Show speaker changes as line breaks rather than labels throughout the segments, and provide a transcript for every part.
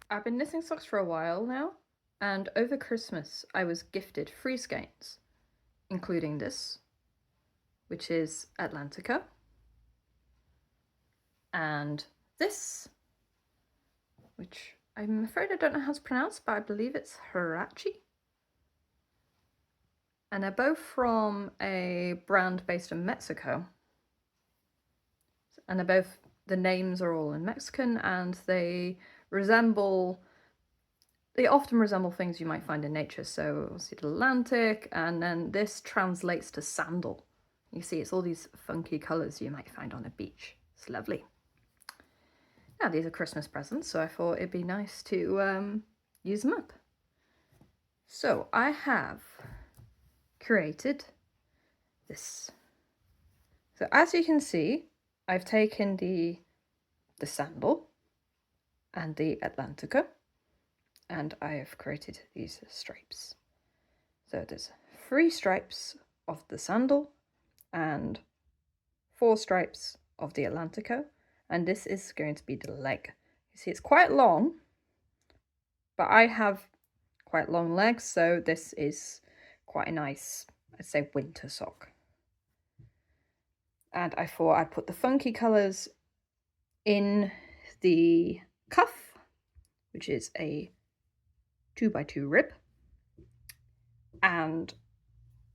I've been knitting socks for a while now, and over Christmas I was gifted free skeins, including this, which is Atlantico, and this, which I'm afraid I don't know how to pronounce, but I believe it's Huarache. And they're both from a brand based in Mexico. And they're both, the names are all in Mexican, and they often resemble things you might find in nature. So see the Atlantic, and then this translates to sandal. You see, it's all these funky colours you might find on a beach. It's lovely. Now, these are Christmas presents, so I thought it'd be nice to use them up. So I have created this. So as you can see, I've taken the sandal and the Atlantico, and I have created these stripes. So there's 3 stripes of the sandal and 4 stripes of the Atlantico, and this is going to be the leg. You see, it's quite long, but I have quite long legs, so this is quite a nice, I'd say, winter sock. And I thought I'd put the funky colours in the cuff, which is a 2x2 rib, and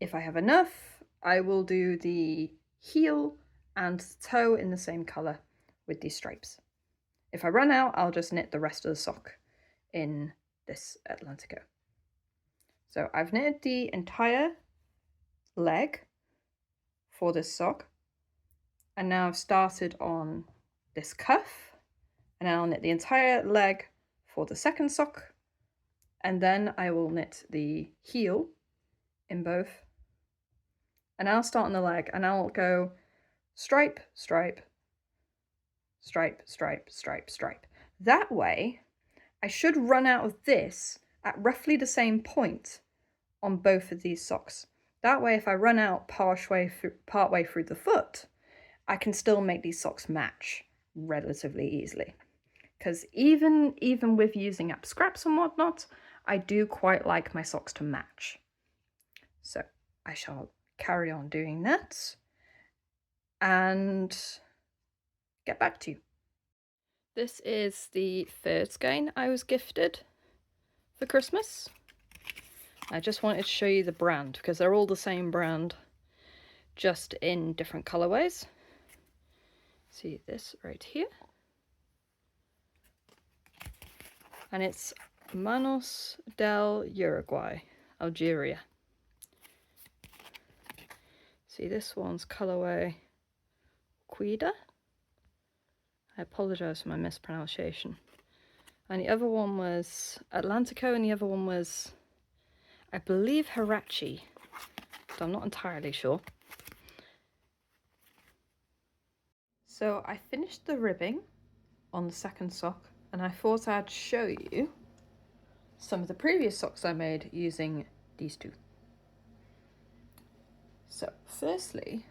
if I have enough, I will do the heel and toe in the same colour with these stripes. If I run out, I'll just knit the rest of the sock in this Atlantico. So I've knitted the entire leg for this sock, and now I've started on this cuff, and I'll knit the entire leg for the second sock, and then I will knit the heel in both, and I'll start on the leg, and I'll go stripe, stripe, stripe, stripe, stripe, stripe. That way, I should run out of this at roughly the same point on both of these socks. That way, if I run out partway through the foot, I can still make these socks match relatively easily. Because even with using up scraps and whatnot, I do quite like my socks to match. So I shall carry on doing that and get back to you. This is the third skein I was gifted for Christmas. I just wanted to show you the brand because they're all the same brand, just in different colorways. See this right here? And it's Manos del Uruguay, Algeria. See, this one's colorway Cuida. I apologize for my mispronunciation. And the other one was Atlantico, and the other one was, I believe, Huarache, but I'm not entirely sure. So I finished the ribbing on the second sock, and I thought I'd show you some of the previous socks I made using these two. So firstly,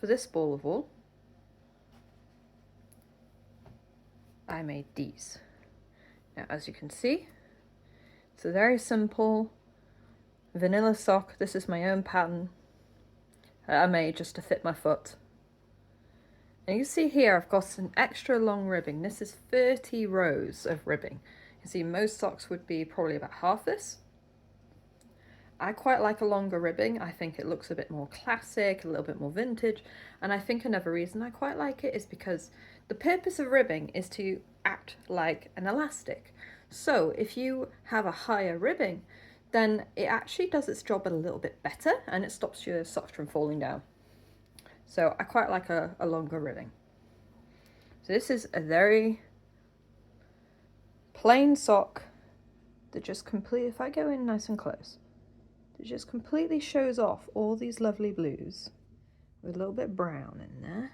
for this ball of wool, I made these. Now, as you can see, it's a very simple vanilla sock. This is my own pattern I made just to fit my foot. And you see here I've got an extra long ribbing. This is 30 rows of ribbing. You see most socks would be probably about half this. I quite like a longer ribbing. I think it looks a bit more classic, a little bit more vintage, and I think another reason I quite like it is because the purpose of ribbing is to act like an elastic. So if you have a higher ribbing, then it actually does its job a little bit better and it stops your socks from falling down. So I quite like a longer ribbing. So this is a very plain sock that just completely, if I go in nice and close, it just completely shows off all these lovely blues with a little bit brown in there.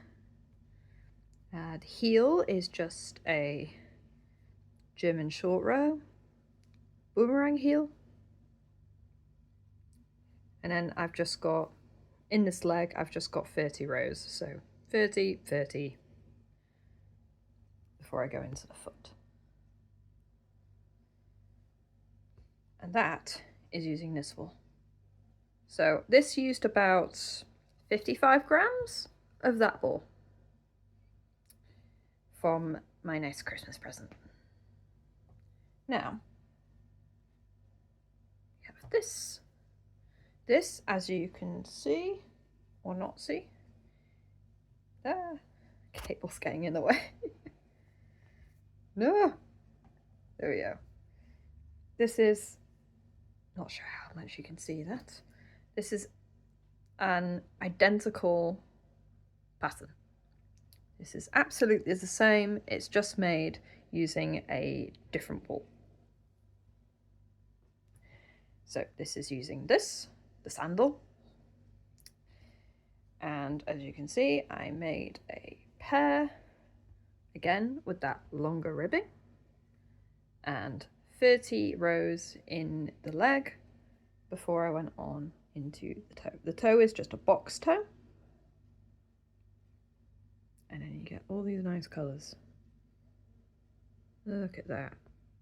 The heel is just a German short row boomerang heel, and then I've just got, in this leg, I've just got 30 rows, so 30, 30 before I go into the foot. And that is using this wool. So this used about 55 grams of that wool from my nice Christmas present. Now, we have this. This, as you can see, or not see, cable's getting in the way. No, there we go. This is, not sure how much you can see that. This is an identical pattern. This is absolutely the same, it's just made using a different wool. So this is using this, the sandal. And as you can see, I made a pair, again with that longer ribbing, and 30 rows in the leg before I went on into the toe. The toe is just a box toe. And then you get all these nice colours. Look at that.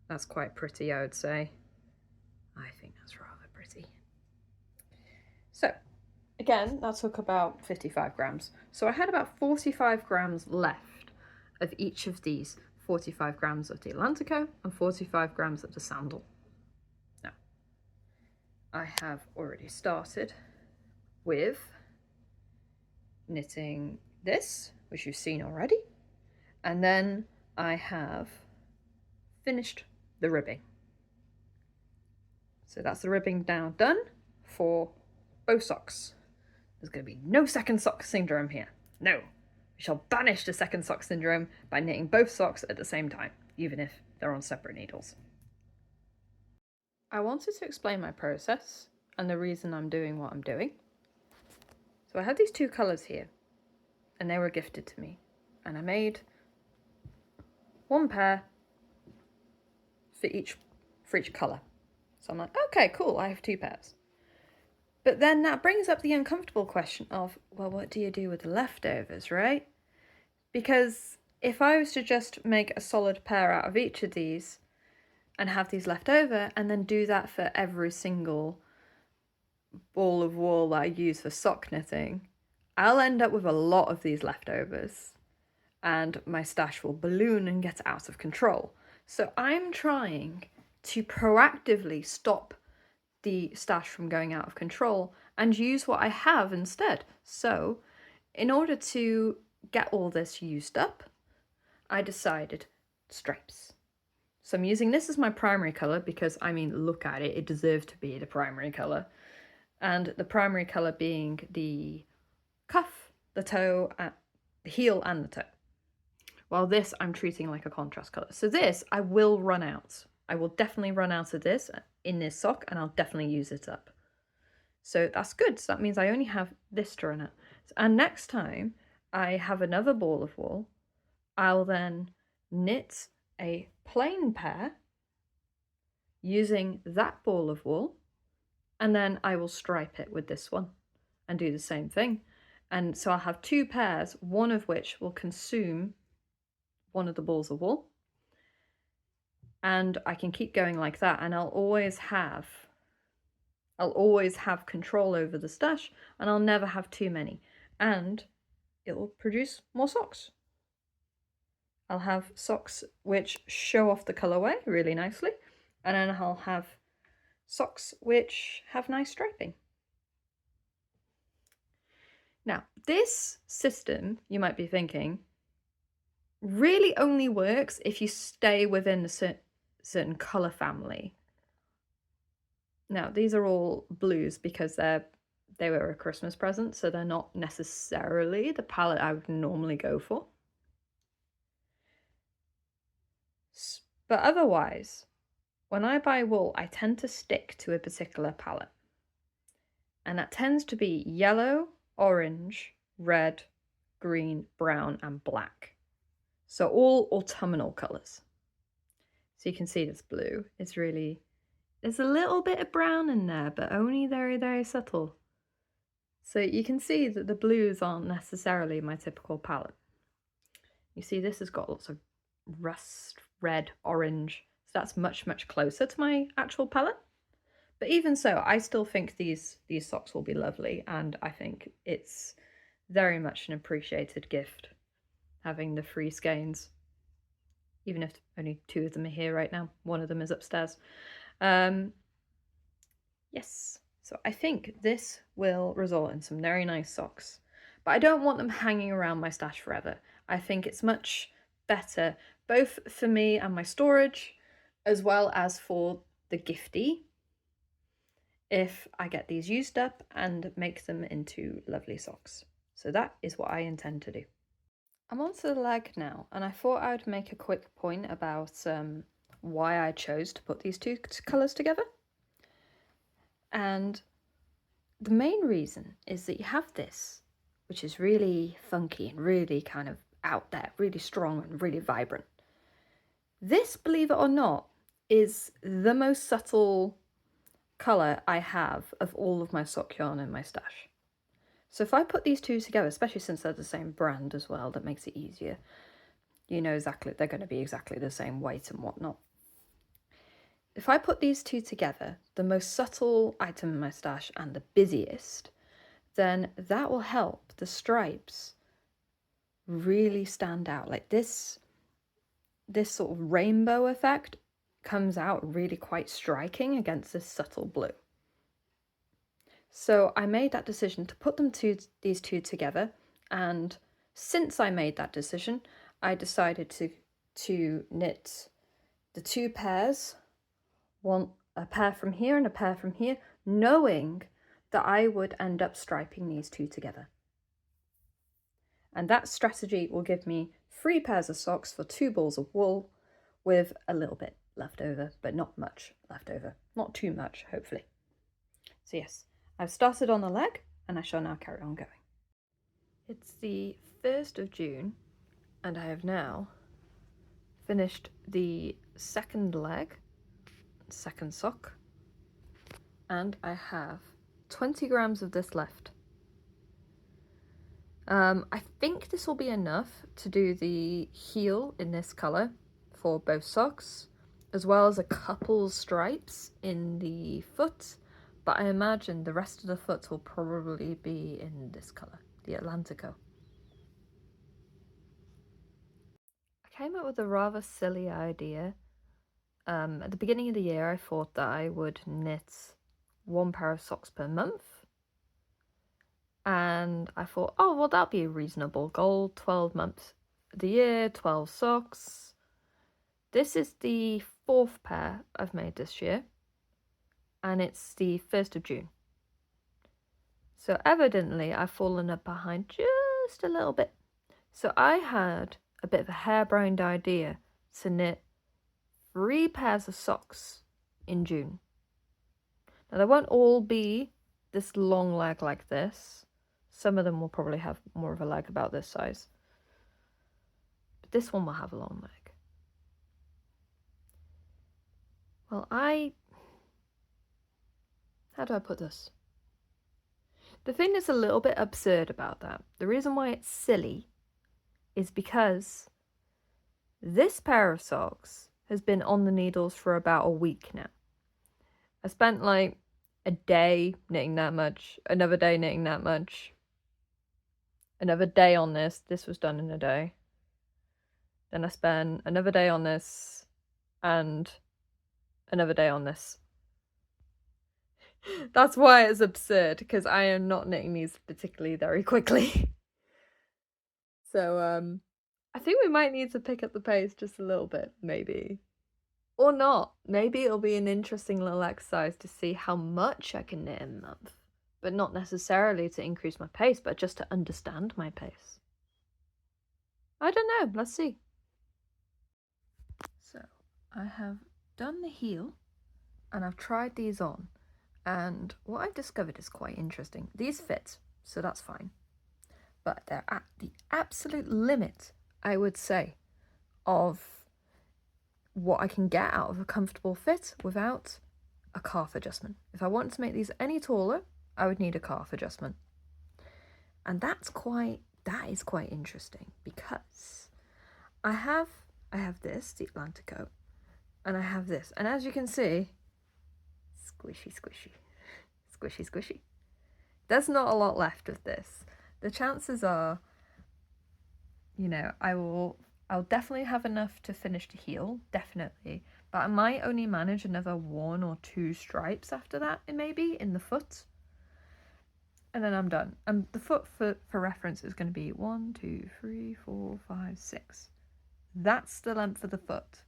That's quite pretty, I would say. I think that's rather pretty. So, again, that took about 55 grams. So I had about 45 grams left of each of these. 45 grams of the Atlantico and 45 grams of the sandal. Now, I have already started with knitting this, which you've seen already, and then I have finished the ribbing. So that's the ribbing now done for both socks. There's going to be no second sock syndrome here. No. We shall banish the second sock syndrome by knitting both socks at the same time, even if they're on separate needles. I wanted to explain my process and the reason I'm doing what I'm doing. So I have these two colours here, and they were gifted to me, and I made one pair for each colour. So I'm like, okay, cool, I have two pairs. But then that brings up the uncomfortable question of, well, what do you do with the leftovers, right? Because if I was to just make a solid pair out of each of these and have these left over and then do that for every single ball of wool that I use for sock knitting, I'll end up with a lot of these leftovers and my stash will balloon and get out of control. So I'm trying to proactively stop the stash from going out of control and use what I have instead. So in order to get all this used up, I decided stripes. So I'm using this as my primary colour because, I mean, look at it, it deserves to be the primary colour. And the primary colour being the cuff, the toe, the heel and the toe. While this I'm treating like a contrast colour. So this I will run out. I will definitely run out of this in this sock and I'll definitely use it up. So that's good. So that means I only have this to run out. And next time I have another ball of wool, I'll then knit a plain pair using that ball of wool, and then I will stripe it with this one and do the same thing. And so I'll have two pairs, one of which will consume one of the balls of wool. And I can keep going like that, and I'll always have control over the stash, and I'll never have too many. And it will produce more socks. I'll have socks which show off the colourway really nicely, and then I'll have socks which have nice striping. Now, this system, you might be thinking, really only works if you stay within a certain colour family. Now, these are all blues because they were a Christmas present, so they're not necessarily the palette I would normally go for. But otherwise, when I buy wool, I tend to stick to a particular palette. And that tends to be yellow, orange, red, green, brown, and black. So all autumnal colours. So you can see this blue is really, there's a little bit of brown in there, but only very, very subtle. So you can see that the blues aren't necessarily my typical palette. You see this has got lots of rust, red, orange. So that's much, much closer to my actual palette. But even so, I still think these socks will be lovely, and I think it's very much an appreciated gift having the free skeins. Even if only 2 of them are here right now. One of them is upstairs. Yes, so I think this will result in some very nice socks. But I don't want them hanging around my stash forever. I think it's much better, both for me and my storage, as well as for the giftie, if I get these used up and make them into lovely socks. So that is what I intend to do. I'm on to the leg now, and I thought I would make a quick point about why I chose to put these 2 colours together. And the main reason is that you have this, which is really funky and really kind of out there, really strong and really vibrant. This, believe it or not, is the most subtle colour I have of all of my sock yarn in my stash. So if I put these 2 together, especially since they're the same brand as well, that makes it easier. You know exactly, they're going to be exactly the same weight and whatnot. If I put these 2 together, the most subtle item in my stash and the busiest, then that will help the stripes really stand out. Like this sort of rainbow effect comes out really quite striking against this subtle blue. So I made that decision to put these 2 together, and since I made that decision, I decided to knit the 2 pairs, a pair from here and a pair from here, knowing that I would end up striping these 2 together. And that strategy will give me 3 pairs of socks for 2 balls of wool with a little bit left over, but not much left over. Not too much, hopefully. So yes, I've started on the leg and I shall now carry on going. It's the 1st of June and I have now finished the 2nd leg, 2nd sock, and I have 20 grams of this left. I think this will be enough to do the heel in this colour for both socks, as well as a couple stripes in the foot, but I imagine the rest of the foot will probably be in this colour, the Atlantico. I came up with a rather silly idea. At the beginning of the year, I thought that I would knit 1 pair of socks per month. And I thought, oh, well, that'd be a reasonable goal. 12 months of the year, 12 socks. This is the 4th pair I've made this year. And it's the 1st of June. So evidently, I've fallen up behind just a little bit. So I had a bit of a harebrained idea to knit 3 pairs of socks in June. Now, they won't all be this long leg like this. Some of them will probably have more of a leg about this size. But this one will have a long leg. Well, how do I put this? The thing that's a little bit absurd about that, the reason why it's silly, is because this pair of socks has been on the needles for about a week now. I spent like a day knitting that much, another day knitting that much, another day on this. This was done in a day. Then I spent another day on this and another day on this. That's why it's absurd, because I am not knitting these particularly very quickly. So I think we might need to pick up the pace just a little bit, maybe. Or not. Maybe it'll be an interesting little exercise to see how much I can knit in a month. But not necessarily to increase my pace, but just to understand my pace. I don't know. Let's see. So I have done the heel and I've tried these on. And what I've discovered is quite interesting. These fit, so that's fine. But they're at the absolute limit, I would say, of what I can get out of a comfortable fit without a calf adjustment. If I wanted to make these any taller, I would need a calf adjustment. And that is quite interesting, because I have this, the Atlantico, and I have this. And as you can see, it's Squishy, squishy. Squishy, squishy. There's not a lot left of this. The chances are, you know, I'll definitely have enough to finish the heel, definitely. But I might only manage another 1 or 2 stripes after that, maybe, in the foot. And then I'm done. And the foot, for reference, is going to be 1, 2, 3, 4, 5, 6. That's the length of the foot.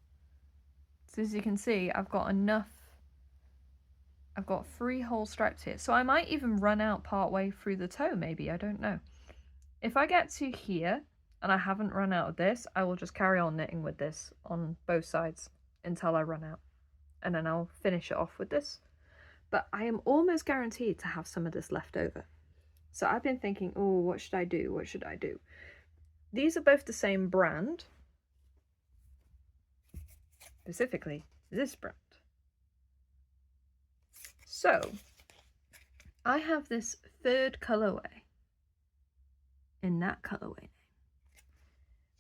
So as you can see, I've got enough. I've got 3 whole stripes here. So I might even run out part way through the toe, maybe. I don't know. If I get to here and I haven't run out of this, I will just carry on knitting with this on both sides until I run out. And then I'll finish it off with this. But I am almost guaranteed to have some of this left over. So I've been thinking, oh, what should I do? What should I do? These are both the same brand. Specifically, this brand. So, I have this 3rd colorway in that colorway name,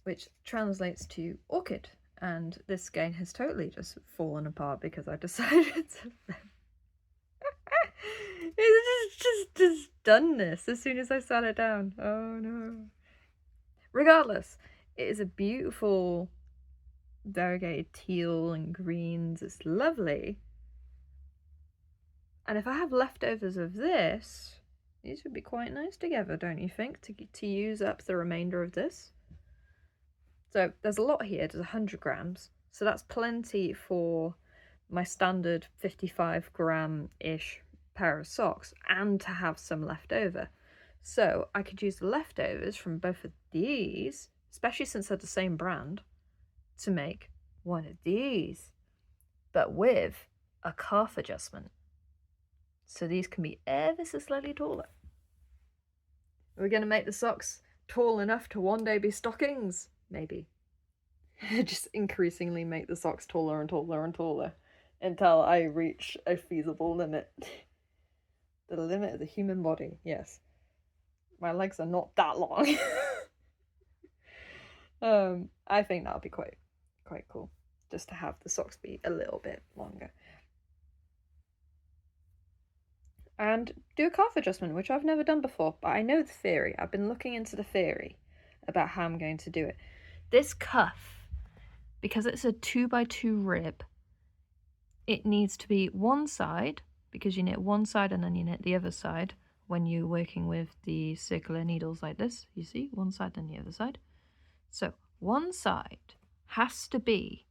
which translates to orchid. And this skein has totally just fallen apart because I decided to... It's just done this as soon as I sat it down. Oh no. Regardless, it is a beautiful variegated teal and greens. It's lovely. And if I have leftovers of this, these would be quite nice together, don't you think, to use up the remainder of this? So there's a lot here, there's 100 grams. So that's plenty for my standard 55 gram-ish pair of socks and to have some left over. So I could use the leftovers from both of these, especially since they're the same brand, to make one of these, but with a calf adjustment. So these can be ever so slightly taller. We're going to make the socks tall enough to one day be stockings, maybe. Just increasingly make the socks taller and taller and taller until I reach a feasible limit. The limit of the human body, yes. My legs are not that long. I think that would be quite cool, just to have the socks be a little bit longer. And do a calf adjustment, which I've never done before, but I know the theory. I've been looking into the theory about how I'm going to do it. This cuff, because it's a 2x2 rib, it needs to be one side, because you knit one side and then you knit the other side when you're working with the circular needles like this. You see, one side and the other side. So one side has to be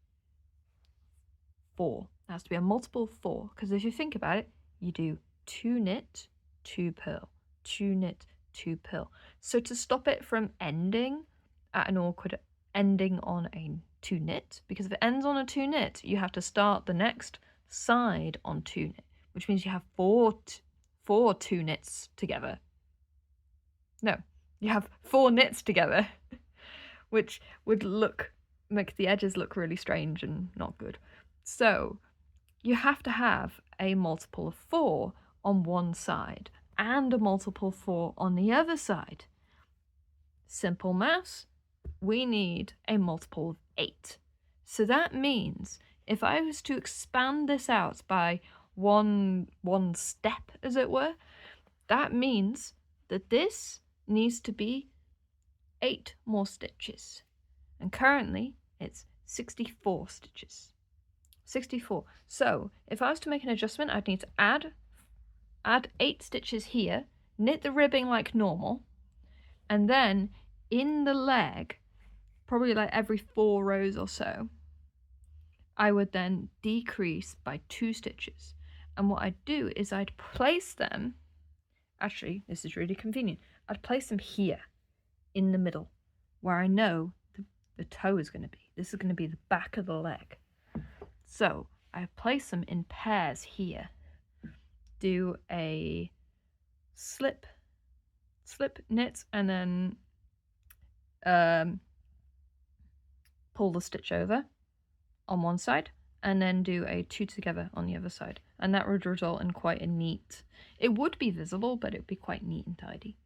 4. It has to be a multiple 4, because if you think about it, you do 2 knit, 2 purl, 2 knit, 2 purl. So to stop it from ending at an awkward ending on a 2 knit, because if it ends on a 2 knit, you have to start the next side on 2 knit, which means you have 4 2 knits together. No, you have 4 knits together, which would make the edges look really strange and not good. So you have to have a multiple of 4 on one side and a multiple 4 on the other side. Simple maths, we need a multiple of 8. So that means if I was to expand this out by one step, as it were, that means that this needs to be 8 more stitches. And currently it's 64 stitches. 64. So if I was to make an adjustment, I'd need to add 8 stitches here, knit the ribbing like normal, and then in the leg, probably like every 4 rows or so, I would then decrease by 2 stitches. And what I'd do is I'd place them, actually this is really convenient, I'd place them here in the middle where I know the toe is going to be. This is going to be the back of the leg. So I place them in pairs here. Do a slip knit, and then pull the stitch over on one side, and then do a 2 together on the other side. And that would result in quite a neat, it would be visible, but it would be quite neat and tidy,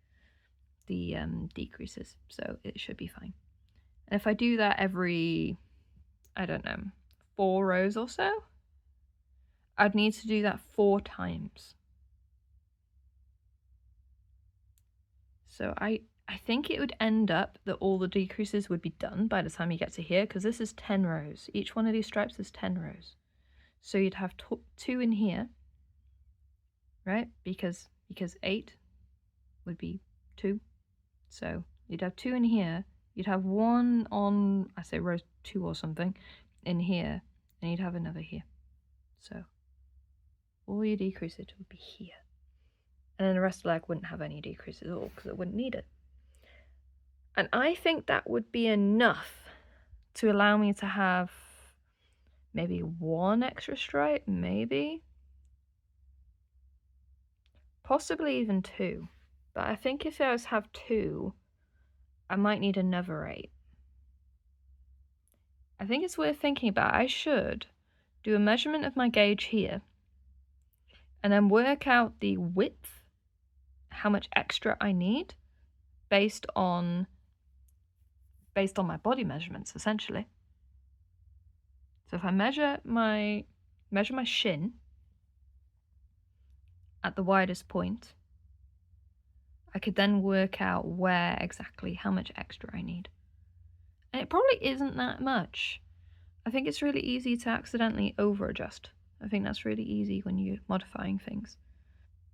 the decreases. So it should be fine. And if I do that every, I don't know, 4 rows or so, I'd need to do that 4 times. So I think it would end up that all the decreases would be done by the time you get to here, because this is 10 rows. Each one of these stripes is 10 rows. So you'd have 2 in here, right? Because 8 would be 2. So you'd have 2 in here. You'd have 1 on, I say row 2 or something, in here, and you'd have another here. So all your decreases would be here. And then the rest of the leg wouldn't have any decreases at all because it wouldn't need it. And I think that would be enough to allow me to have maybe 1 extra stripe, maybe. Possibly even 2. But I think if I was to have 2, I might need another 8. I think it's worth thinking about. I should do a measurement of my gauge here and then work out the width, how much extra I need based on my body measurements, essentially. So if I measure my shin at the widest point, I could then work out where exactly how much extra I need. And it probably isn't that much. I think it's really easy to accidentally over-adjust. I think that's really easy when you're modifying things.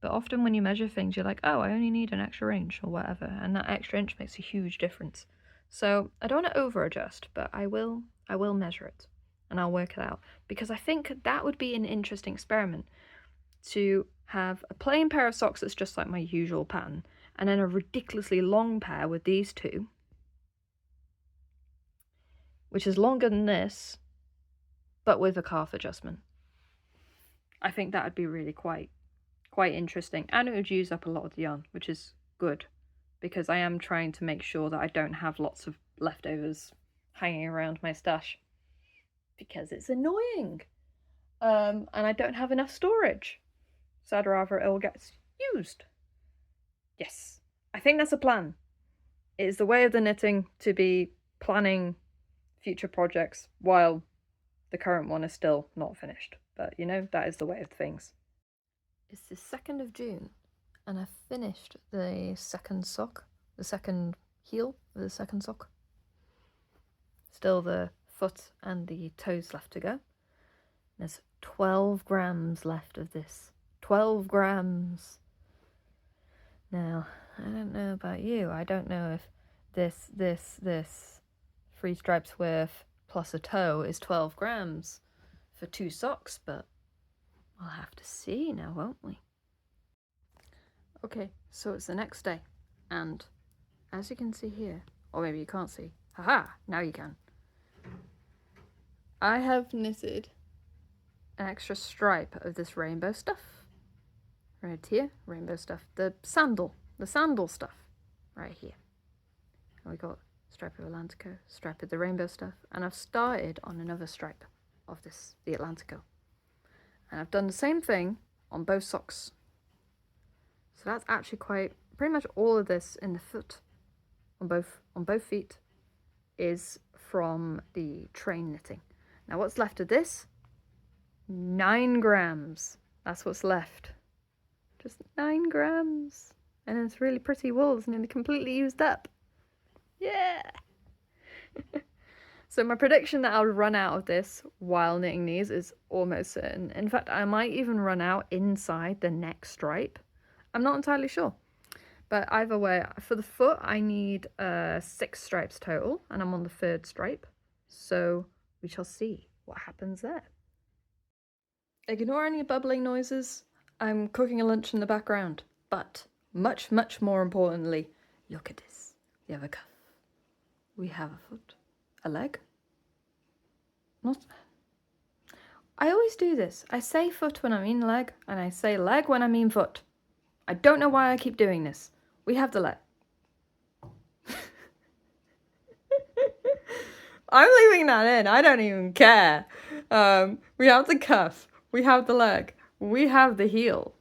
But often when you measure things, you're like, oh, I only need an extra inch or whatever, and that extra inch makes a huge difference. So I don't want to over-adjust, but I will measure it, and I'll work it out. Because I think that would be an interesting experiment, to have a plain pair of socks that's just like my usual pattern, and then a ridiculously long pair with these two, which is longer than this, but with a calf adjustment. I think that would be really quite interesting, and it would use up a lot of the yarn, which is good, because I am trying to make sure that I don't have lots of leftovers hanging around my stash, because it's annoying, and I don't have enough storage, so I'd rather it all gets used. Yes, I think that's a plan. It is the way of the knitting to be planning future projects while the current one is still not finished, but you know, that is the way of things. It's the 2nd of June, and I've finished the second sock, the second heel of the second sock. Still the foot and the toes left to go. There's 12 grams left of this. 12 grams! Now, I don't know about you. I don't know if this 3 stripes worth plus a toe is 12 grams for 2 socks, but we'll have to see now, won't we? Okay, so it's the next day, and as you can see here, or maybe you can't see, haha, now you can. I have knitted an extra stripe of this rainbow stuff. Right here, rainbow stuff. The sandal stuff, right here. And we got stripe of Atlantico, stripe of the rainbow stuff, and I've started on another stripe of this, the Atlantico. And I've done the same thing on both socks. So that's actually pretty much all of this in the foot, on both feet, is from the train knitting. Now what's left of this? 9 grams. That's what's left. Just 9 grams. And it's really pretty wool, it's nearly completely used up. Yeah! So my prediction that I'll run out of this while knitting these is almost certain. In fact, I might even run out inside the next stripe. I'm not entirely sure. But either way, for the foot, I need 6 stripes total, and I'm on the 3rd stripe. So we shall see what happens there. Ignore any bubbling noises. I'm cooking a lunch in the background. But much, much more importantly, look at this. We have a cuff. We have a foot. A leg. I always do this. I say foot when I mean leg, and I say leg when I mean foot. I don't know why I keep doing this. We have the leg. I'm leaving that in. I don't even care. We have the cuff. We have the leg. We have the heel.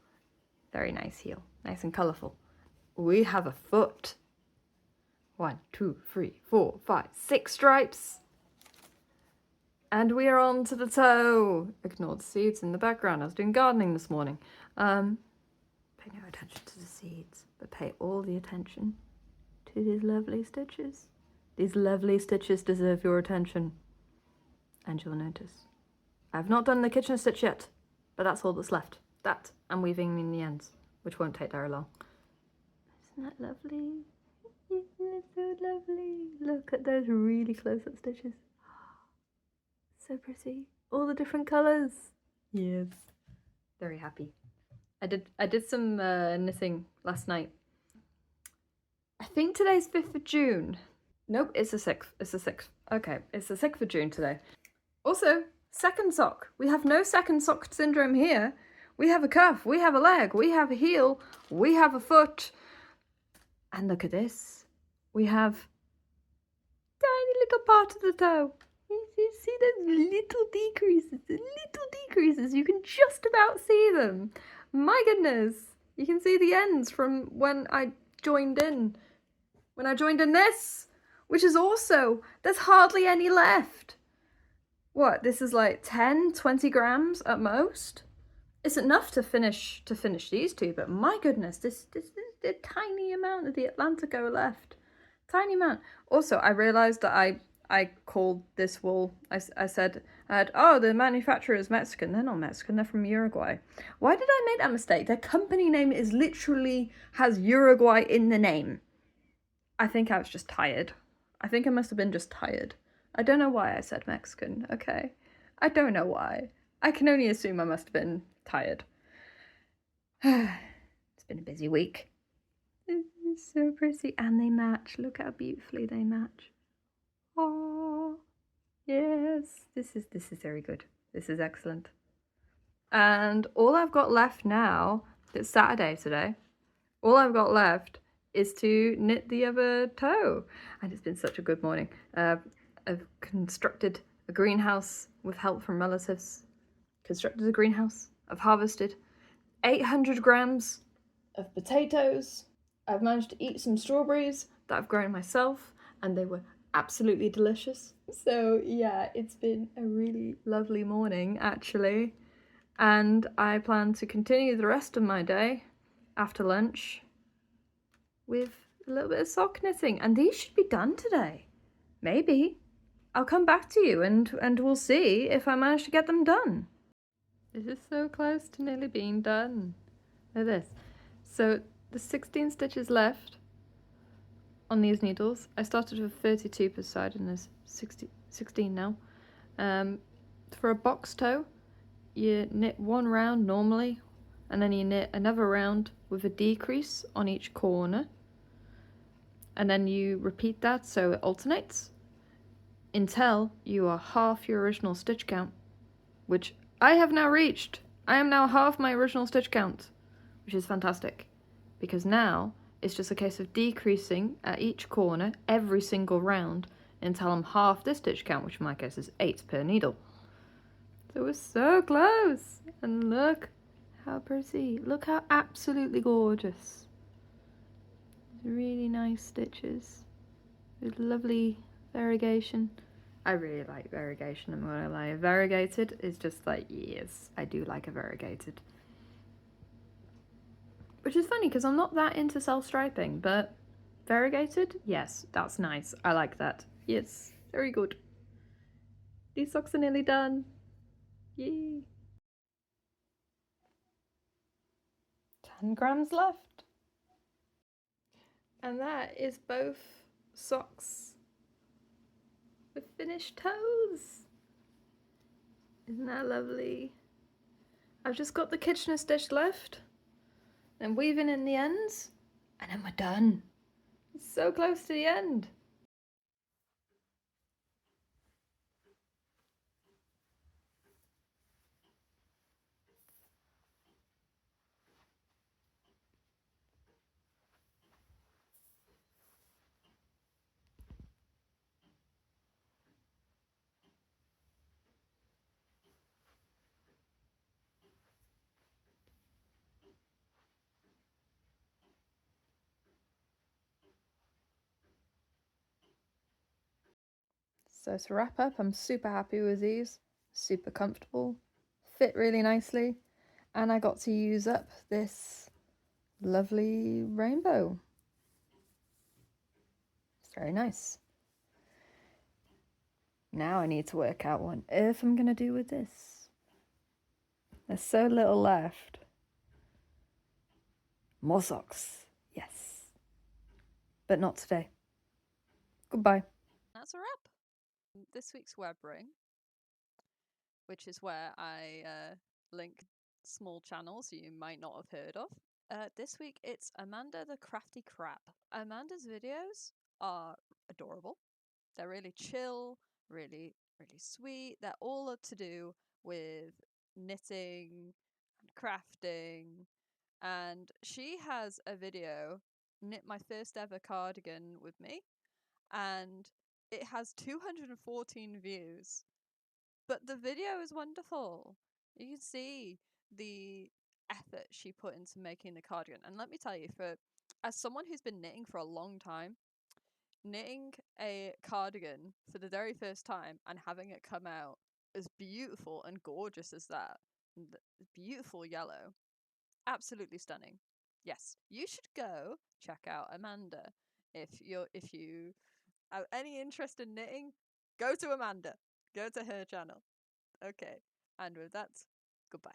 Very nice heel. Nice and colourful. We have a foot. 1, 2, 3, 4, 5, 6 stripes. And we are on to the toe. Ignore the seeds in the background. I was doing gardening this morning. Pay no attention to the seeds, but pay all the attention to these lovely stitches. These lovely stitches deserve your attention. And you'll notice I've not done the kitchen stitch yet, but that's all that's left. That and weaving in the ends, which won't take very long. Isn't that lovely? Isn't it so lovely? Look at those really close-up stitches. So pretty. All the different colours. Yes. Very happy. I did some knitting last night. I think today's 5th of June. Nope, it's the 6th. It's the 6th. Okay, it's the 6th of June today. Also, second sock. We have no second sock syndrome here. We have a cuff, we have a leg, we have a heel, we have a foot. And look at this. We have tiny little part of the toe. You see those little decreases, the little decreases. You can just about see them. My goodness. You can see the ends from when I joined in. When I joined in this, which is also, there's hardly any left. What, this is like 10, 20 grams at most? It's enough to finish these two, but my goodness, this is a tiny amount of the Atlantico left. Tiny amount. Also, I realized that I called this wool, I said, oh, the manufacturer is Mexican. They're not Mexican, they're from Uruguay. Why did I make that mistake? Their company name is literally, has Uruguay in the name. I think I was just tired. I think I must have been just tired. I don't know why I said Mexican, okay? I don't know why. I can only assume I must have been tired. It's been a busy week. It's so pretty. And they match. Look how beautifully they match. Oh, yes. This is very good. This is excellent. And all I've got left now, it's Saturday today, all I've got left is to knit the other toe. And it's been such a good morning. I've constructed a greenhouse with help from relatives. Constructed a greenhouse. I've harvested 800 grams of potatoes. I've managed to eat some strawberries that I've grown myself, and they were absolutely delicious. So yeah, it's been a really lovely morning actually. And I plan to continue the rest of my day after lunch with a little bit of sock knitting. And these should be done today. Maybe. I'll come back to you and we'll see if I manage to get them done. This is so close to nearly being done. Look at this. So the 16 stitches left on these needles. I started with 32 per side and there's 16 now. For a box toe, you knit one round normally and then you knit another round with a decrease on each corner. And then you repeat that so it alternates until you are half your original stitch count, which I have now reached. I am now half my original stitch count, which is fantastic because now it's just a case of decreasing at each corner every single round until I'm half this stitch count, which in my case is 8 per needle. So we're so close. And look how pretty. Look how absolutely gorgeous. Really nice stitches with lovely variegation. I really like variegation, I'm gonna lie. Variegated is just like, yes, I do like a variegated. Which is funny because I'm not that into self-striping, but variegated, yes, that's nice. I like that. Yes, very good. These socks are nearly done. Yay. 10 grams left. And that is both socks with finished toes. Isn't that lovely? I've just got the Kitchener stitch left. Then weaving in the ends. And then we're done. It's so close to the end. So to wrap up, I'm super happy with these, super comfortable, fit really nicely, and I got to use up this lovely rainbow. It's very nice. Now I need to work out what on earth I'm going to do with this. There's so little left. More socks, yes. But not today. Goodbye. That's a wrap. This week's Webring, which is where I link small channels you might not have heard of. This week it's Amanda the Crafty Crab. Amanda's videos are adorable. They're really chill, really sweet. They're all to do with knitting and crafting. And she has a video, knit my first ever cardigan with me, and it has 214 views. But the video is wonderful. You can see the effort she put into making the cardigan. And let me tell you, as someone who's been knitting for a long time, knitting a cardigan for the very first time and having it come out as beautiful and gorgeous as that, beautiful yellow, absolutely stunning. Yes, you should go check out Amanda if you have any interest in knitting. Go to Amanda. Go to her channel. Okay, and with that, goodbye.